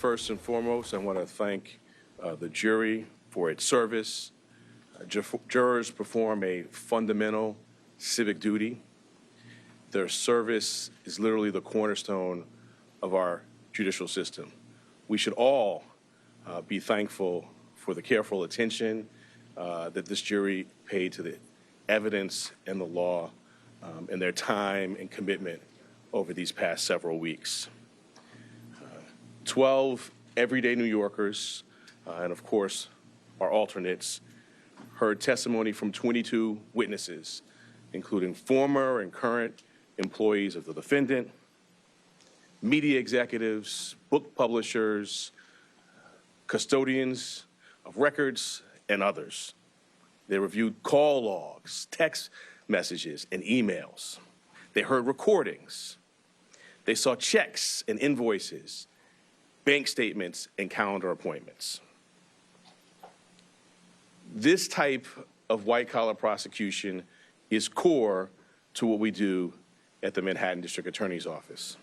First and foremost, I want to thank the jury for its service. Jurors perform a fundamental civic duty. Their service is literally the cornerstone of our judicial system. We should all be thankful for the careful attention that this jury paid to the evidence and the law and their time and commitment over these past several weeks. 12 everyday New Yorkers, and of course, our alternates, heard testimony from 22 witnesses, including former and current employees of the defendant, media executives, book publishers, custodians of records, and others. They reviewed call logs, text messages, and emails. They heard recordings. They saw checks and invoices, bank statements, and calendar appointments. This type of white-collar prosecution is core to what we do at the Manhattan District Attorney's Office.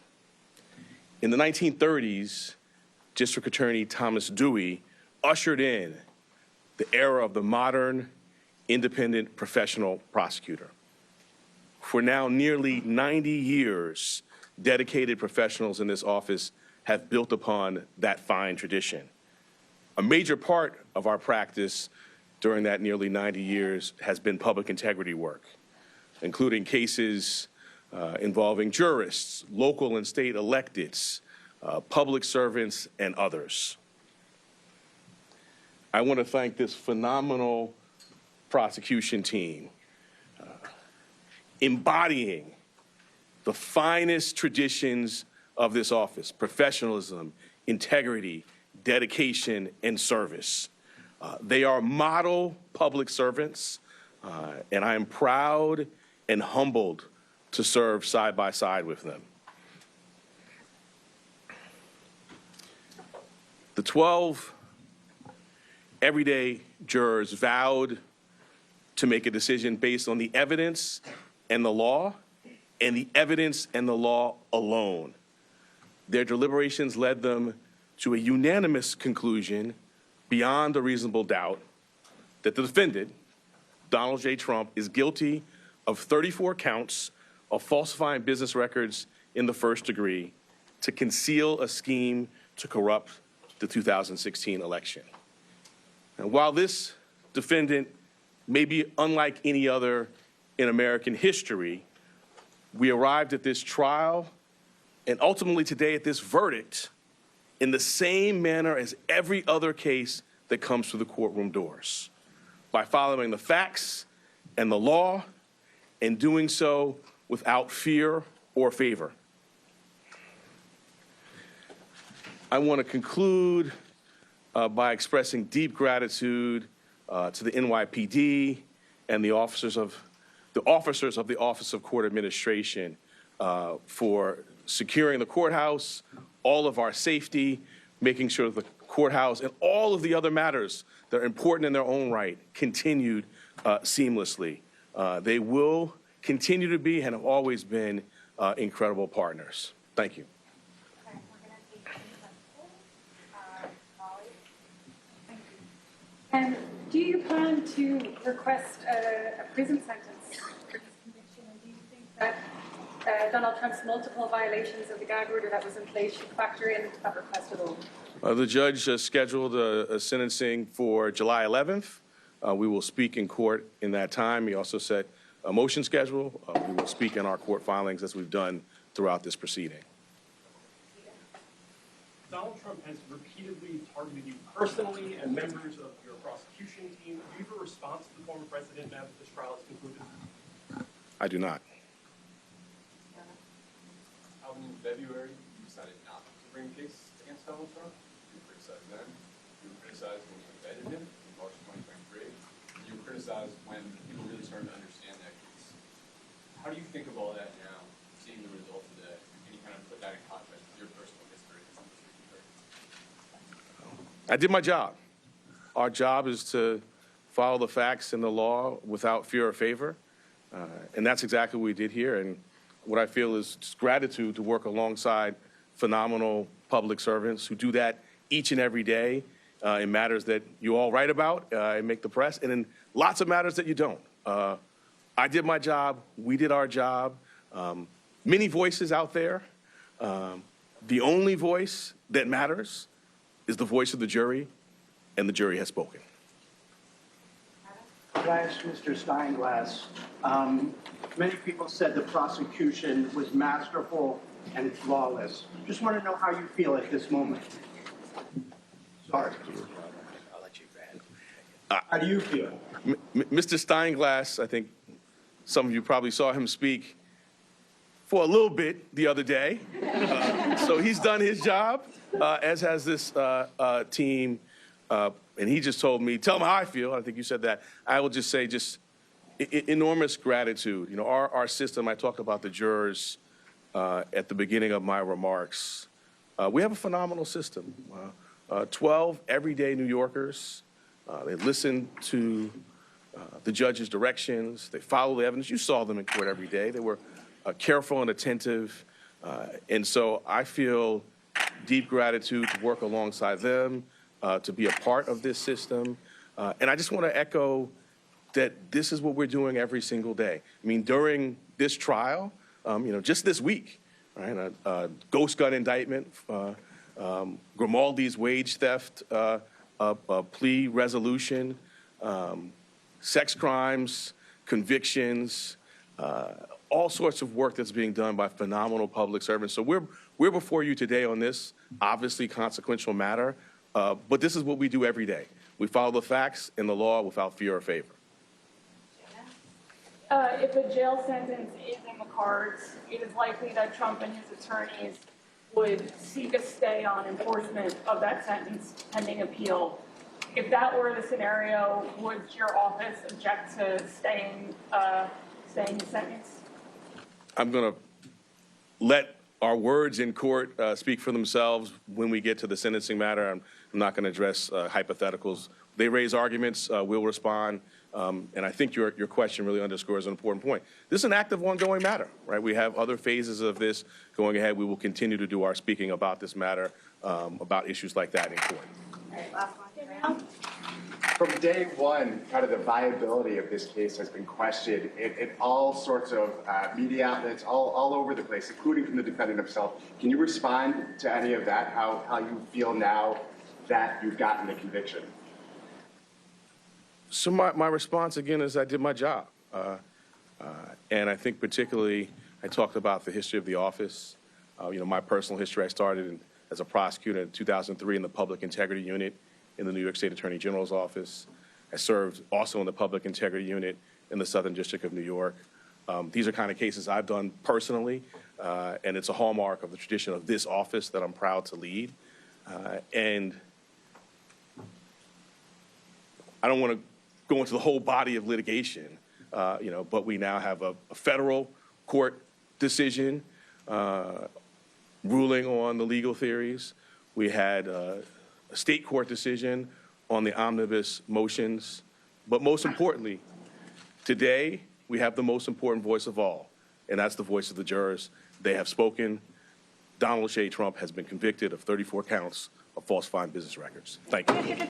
In the 1930s, District Attorney Thomas Dewey ushered in the era of the modern, independent professional prosecutor. For now nearly 90 years, dedicated professionals in this office have built upon that fine tradition. A major part of our practice during that nearly 90 years has been public integrity work, including cases involving jurists, local and state electeds, public servants, and others. I want to thank this phenomenal prosecution team, embodying the finest traditions of this office: professionalism, integrity, dedication, and service. They are model public servants, and I am proud and humbled to serve side by side with them. The 12 everyday jurors vowed to make a decision based on the evidence and the law, and the evidence and the law alone. Their deliberations led them to a unanimous conclusion beyond a reasonable doubt that the defendant, Donald J. Trump, is guilty of 34 counts of falsifying business records in the first degree to conceal a scheme to corrupt the 2016 election. And while this defendant may be unlike any other in American history, we arrived at this trial and ultimately today at this verdict in the same manner as every other case that comes through the courtroom doors, by following the facts and the law and doing so without fear or favor. I want to conclude by expressing deep gratitude to the NYPD and the officers of the Office of Court Administration for securing the courthouse, all of our safety, making sure the courthouse and all of the other matters that are important in their own right continued seamlessly. They will continue to be and have always been incredible partners. Thank you. Okay, we're going to take questions. Molly? Thank you. And do you plan to request a prison sentence for this conviction? And do you think that Donald Trump's multiple violations of the gag order that was in place should factor into that request at all? The judge scheduled a sentencing for July 11th. We will speak in court in that time. He also set a motion schedule. We will speak in our court filings as we've done throughout this proceeding. Donald Trump has repeatedly targeted you personally and members of your prosecution team. Do you have a response to the former president now that this trial is concluded? I do not. Alvin, in February, you decided not to bring a case against Donald Trump. You were criticized then. You were criticized when you indicted him in March 2023. And you were criticized when people really started to understand that case. How do you think of all that now, seeing the results of that? Can you kind of put that in context with your personal history? I did my job. Our job is to follow the facts and the law without fear or favor. And that's exactly what we did here. And what I feel is just gratitude to work alongside phenomenal public servants who do that each and every day in matters that you all write about and make the press, and in lots of matters that you don't. I did my job. We did our job. Many voices out there. The only voice that matters is the voice of the jury, and the jury has spoken. Could I ask Mr. Steinglass, many people said the prosecution was masterful and flawless. Just want to know how you feel at this moment. Sorry. I'll let you go ahead. How do you feel? Mr. Steinglass, I think some of you probably saw him speak for a little bit the other day. So he's done his job, as has this team. And he just told me, tell him how I feel. I think you said that. I will just say enormous gratitude. You know, our system, I talked about the jurors at the beginning of my remarks. We have a phenomenal system. 12 everyday New Yorkers. They listen to the judge's directions. They follow the evidence. You saw them in court every day. They were careful and attentive. And so I feel deep gratitude to work alongside them, to be a part of this system. And I just want to echo that this is what we're doing every single day. I mean, during this trial, you know, just this week, right, ghost gun indictment, Grimaldi's wage theft plea resolution, sex crimes, convictions, all sorts of work that's being done by phenomenal public servants. So we're before you today on this obviously consequential matter, but this is what we do every day. We follow the facts and the law without fear or favor. If a jail sentence is in the cards, it is likely that Trump and his attorneys would seek a stay on enforcement of that sentence pending appeal. If that were the scenario, would your office object to staying the sentence? I'm going to let our words in court speak for themselves when we get to the sentencing matter. I'm not going to address hypotheticals. They raise arguments, we'll respond. And I think your question really underscores an important point. This is an active, ongoing matter, right? We have other phases of this going ahead. We will continue to do our speaking about this matter, about issues like that in court. All right, last one. From day one, kind of the viability of this case has been questioned in all sorts of media outlets, all over the place, including from the defendant himself. Can you respond to any of that, how you feel now that you've gotten the conviction? So my response, again, is I did my job. And I think particularly I talked about the history of the office. You know, my personal history, I started as a prosecutor in 2003 in the Public Integrity Unit in the New York State Attorney General's office. I served also in the Public Integrity Unit in the Southern District of New York. These are kind of cases I've done personally, and it's a hallmark of the tradition of this office that I'm proud to lead. And I don't want to go into the whole body of litigation, you know, but we now have a federal court decision ruling on the legal theories. We had a state court decision on the omnibus motions. But most importantly, today we have the most important voice of all, and that's the voice of the jurors. They have spoken. Donald J. Trump has been convicted of 34 counts of falsifying business records. Thank you.